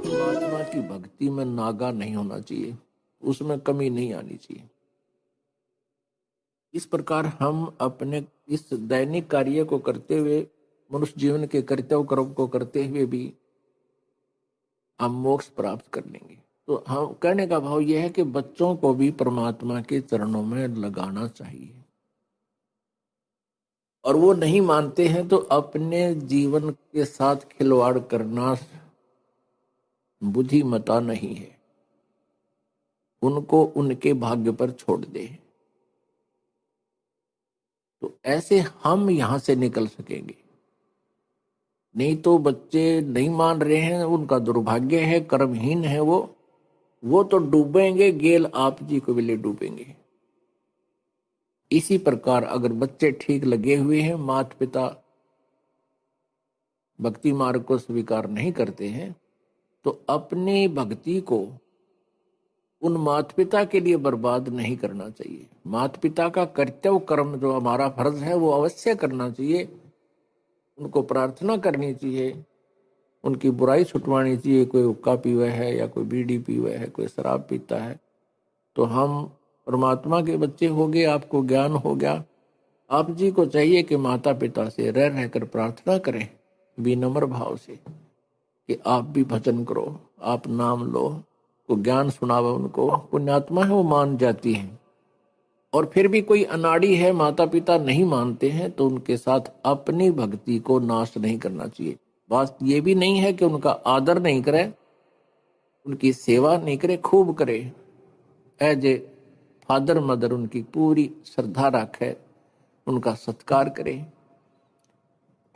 परमात्मा की भक्ति में नागा नहीं होना चाहिए, उसमें कमी नहीं आनी चाहिए। इस प्रकार हम अपने इस दैनिक कार्य को करते हुए, मनुष्य जीवन के कर्तव्य कर्म को करते हुए भी हम मोक्ष प्राप्त कर लेंगे। तो हम कहने का भाव यह है कि बच्चों को भी परमात्मा के चरणों में लगाना चाहिए, और वो नहीं मानते हैं तो अपने जीवन के साथ खिलवाड़ करना बुद्धिमता नहीं है, उनको उनके भाग्य पर छोड़ दे। तो ऐसे हम यहां से निकल सकेंगे। नहीं तो बच्चे नहीं मान रहे हैं, उनका दुर्भाग्य है, कर्महीन है वो तो डूबेंगे, गेल आप जी को भी ले डूबेंगे। इसी प्रकार अगर बच्चे ठीक लगे हुए हैं, माता पिता भक्ति मार्ग को स्वीकार नहीं करते हैं, तो अपनी भक्ति को उन माता पिता के लिए बर्बाद नहीं करना चाहिए। माता पिता का कर्तव्य कर्म जो हमारा फर्ज है वो अवश्य करना चाहिए, उनको प्रार्थना करनी चाहिए, उनकी बुराई छुटवानी चाहिए। कोई हुक्का पीवा है या कोई बीड़ी पीवा है, कोई शराब पीता है, तो हम परमात्मा के बच्चे हो गए, आपको ज्ञान हो गया, आप जी को चाहिए कि माता पिता से रह रहकर प्रार्थना करें विनम्र भाव से कि आप भी भजन करो, आप नाम लो, को ज्ञान सुनावे उनको। पुण्यात्मा है वो मान जाती है। और फिर भी कोई अनाड़ी है, माता पिता नहीं मानते हैं, तो उनके साथ अपनी भक्ति को नाश नहीं करना चाहिए। बात ये भी नहीं है कि उनका आदर नहीं करे, उनकी सेवा नहीं करे, खूब करे, एज ए फादर मदर उनकी पूरी श्रद्धा रखे, उनका सत्कार करे।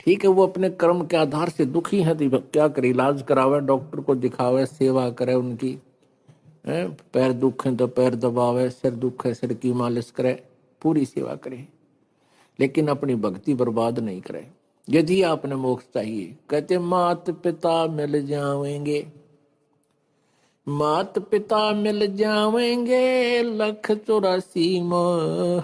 ठीक है, वो अपने कर्म के आधार से दुखी है तो क्या करे, इलाज करावे, डॉक्टर को दिखावे, सेवा करे उनकी, पैर दुख है तो पैर दबावे, सिर दुख है सिर की मालिश करे, पूरी सेवा करे, लेकिन अपनी भक्ति बर्बाद नहीं करे। यदि आपने मोक्ष चाहिए, कहते मात पिता मिल जाएंगे, मात पिता मिल जाएंगे, लख 84 मोह,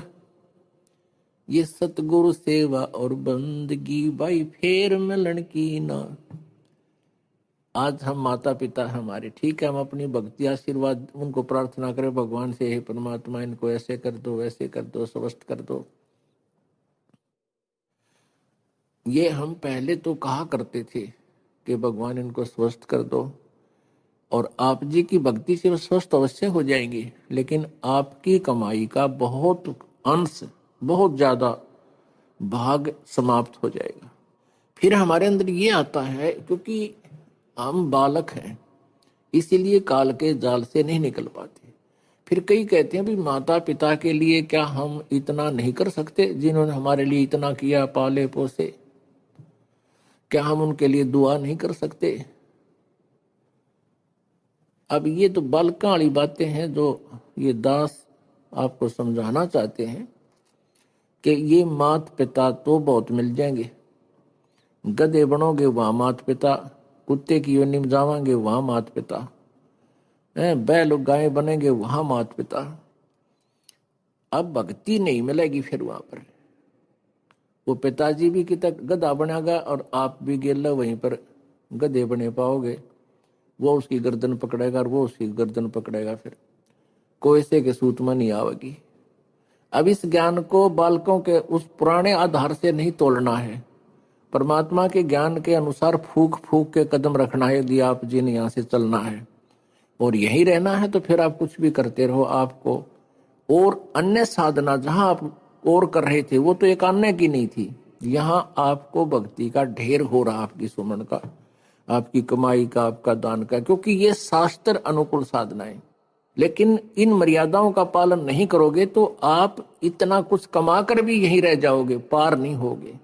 ये सतगुरु सेवा और बंदगी, भाई फेर मिलन की ना। आज हम माता पिता हमारे, ठीक है, हम अपनी भक्ति आशीर्वाद उनको प्रार्थना करें भगवान से, हे परमात्मा इनको ऐसे कर दो, वैसे कर दो, स्वस्थ कर दो। ये हम पहले तो कहा करते थे कि भगवान इनको स्वस्थ कर दो, और आप जी की भक्ति से वो स्वस्थ अवश्य हो जाएंगे, लेकिन आपकी कमाई का बहुत अंश, बहुत ज्यादा भाग समाप्त हो जाएगा। फिर हमारे अंदर ये आता है, क्योंकि हम बालक हैं, इसीलिए काल के जाल से नहीं निकल पाते। फिर कई कहते हैं भी माता पिता के लिए क्या हम इतना नहीं कर सकते, जिन्होंने हमारे लिए इतना किया, पाले पोसे, क्या हम उनके लिए दुआ नहीं कर सकते। अब ये तो बालका वाली बातें हैं जो ये दास आपको समझाना चाहते हैं कि ये माता पिता तो बहुत मिल जाएंगे, गधे बनोगे वहां माता पिता, कुत्ते की योनि में जावांगे वहां माता पिता, बैल गाय बनेंगे वहां माता पिता। अब भक्ति नहीं मिलेगी फिर वहां पर, वो पिताजी भी कितना गधा बनेगा और आप भी गेला वहीं पर गधे बने पाओगे। वो उसकी गर्दन पकड़ेगा और वो उसकी गर्दन पकड़ेगा, फिर कोयसे के सूत में नहीं आवेगी। अब इस ज्ञान को बालकों के उस पुराने आधार से नहीं तोड़ना है, परमात्मा के ज्ञान के अनुसार फूक फूक के कदम रखना है। यदि आप जी ने यहाँ से चलना है और यही रहना है, तो फिर आप कुछ भी करते रहो। आपको और अन्य साधना जहां आप और कर रहे थे वो तो एक अन्य की नहीं थी, यहाँ आपको भक्ति का ढेर हो रहा, आपकी सुमन का, आपकी कमाई का, आपका दान का, क्योंकि ये शास्त्र अनुकूल साधनाएं। लेकिन इन मर्यादाओं का पालन नहीं करोगे तो आप इतना कुछ कमा कर भी यहीं रह जाओगे, पार नहीं होगे।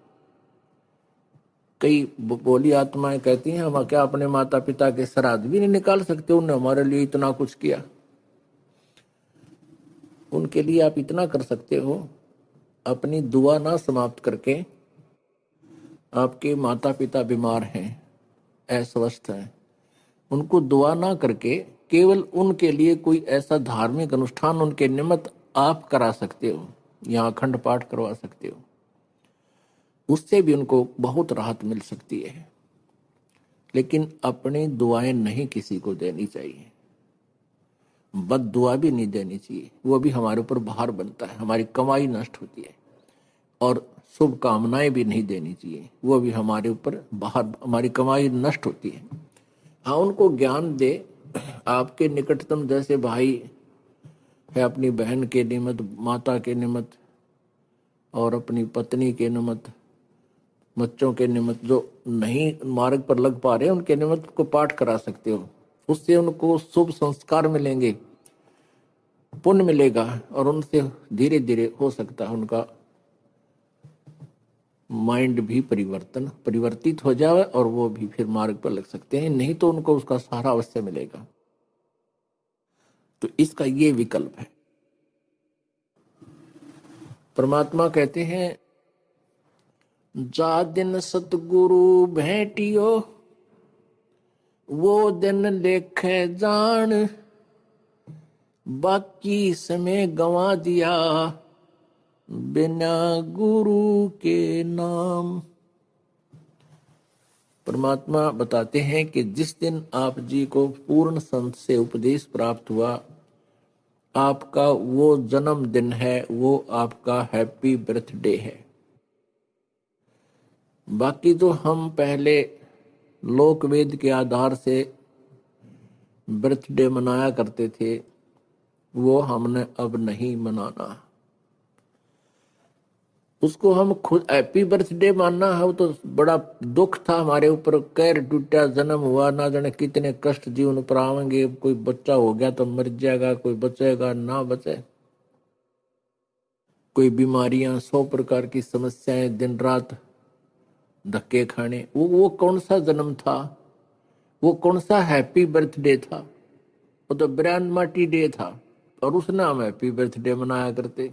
कई बोली आत्माएं कहती हैं हम क्या अपने माता पिता के श्राद्ध भी नहीं निकाल सकते, उन्होंने हमारे लिए इतना कुछ किया। उनके लिए आप इतना कर सकते हो, अपनी दुआ ना समाप्त करके, आपके माता पिता बीमार हैं, अस्वस्थ हैं, उनको दुआ ना करके केवल उनके लिए कोई ऐसा धार्मिक अनुष्ठान उनके निमित्त आप करा सकते हो या अखंड पाठ करवा सकते हो, उससे भी उनको बहुत राहत मिल सकती है। लेकिन अपनी दुआएं नहीं किसी को देनी चाहिए, बद दुआ भी नहीं देनी चाहिए, वो भी हमारे ऊपर भार बनता है, हमारी कमाई नष्ट होती है। और शुभ कामनाएं भी नहीं देनी चाहिए, वो भी हमारे ऊपर भार, हमारी कमाई नष्ट होती है। हाँ, उनको ज्ञान दे। आपके निकटतम जैसे भाई है, अपनी बहन के निमित्त, माता के निमित्त और अपनी पत्नी के निमित्त, बच्चों के निमित्त जो नहीं मार्ग पर लग पा रहे हैं, उनके निमित्त को पाठ करा सकते हो। उससे उनको शुभ संस्कार मिलेंगे, पुण्य मिलेगा, और उनसे धीरे धीरे हो सकता है उनका माइंड भी परिवर्तित हो जाए और वो भी फिर मार्ग पर लग सकते हैं। नहीं तो उनको उसका सहारा अवश्य मिलेगा। तो इसका ये विकल्प है। परमात्मा कहते हैं, जा दिन सतगुरु भेटियो, वो दिन लेखे जान, बाकी समय गंवा दिया बिना गुरु के नाम। परमात्मा बताते हैं कि जिस दिन आप जी को पूर्ण संत से उपदेश प्राप्त हुआ, आपका वो जन्मदिन है, वो आपका हैप्पी बर्थडे है। बाकी तो हम पहले लोक वेद के आधार से बर्थडे मनाया करते थे, वो हमने अब नहीं मनाना। उसको हम खुद हैप्पी बर्थडे मानना है, वो तो बड़ा दुख था हमारे ऊपर, कैर टूटा, जन्म हुआ, ना जाने कितने कष्ट जीवन पर आवेंगे, कोई बच्चा हो गया तो मर जाएगा, कोई बचेगा ना बचे, कोई बीमारियां, 100 प्रकार की समस्याएं, दिन रात धक्के खाने। वो कौन सा जन्म था, वो कौन सा हैप्पी बर्थडे था? वो तो ब्रांड मार्टी डे था, और उस नाम हैप्पी बर्थडे मनाया करते।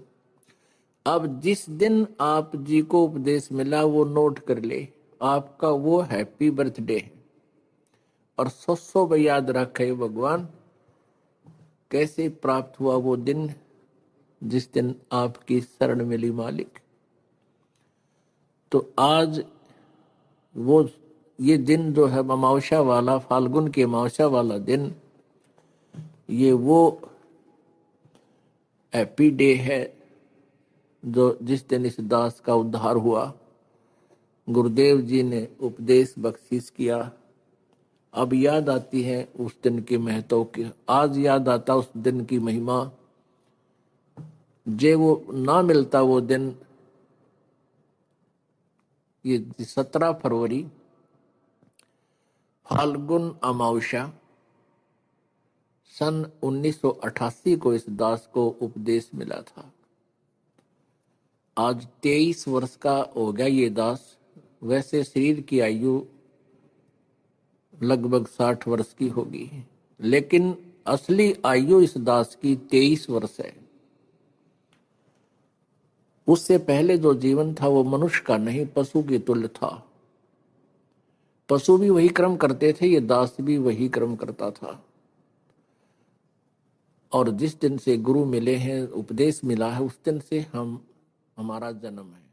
अब जिस दिन आप जी को उपदेश मिला वो नोट कर ले, आपका वो हैप्पी बर्थडे है। और 100 याद रखे भगवान कैसे प्राप्त हुआ वो दिन, जिस दिन आपकी शरण मिली मालिक। तो आज वो ये दिन जो है अमावस्या वाला, फाल्गुन की अमावस्या वाला दिन, ये वो हैप्पी डे है जो जिस दिन इस दास का उद्धार हुआ, गुरुदेव जी ने उपदेश बख्शीश किया। अब याद आती है उस दिन के महत्व की, आज याद आता उस दिन की महिमा। जे वो ना मिलता वो दिन, ये 17 फरवरी फाल्गुन अमावस्या सन 1988 को इस दास को उपदेश मिला था। आज 23 वर्ष का हो गया ये दास। वैसे शरीर की आयु लगभग 60 वर्ष की होगी, लेकिन असली आयु इस दास की 23 वर्ष है। उससे पहले जो जीवन था वो मनुष्य का नहीं, पशु के तुल्य था। पशु भी वही कर्म करते थे, ये दास भी वही कर्म करता था। और जिस दिन से गुरु मिले हैं, उपदेश मिला है, उस दिन से हमारा जन्म है।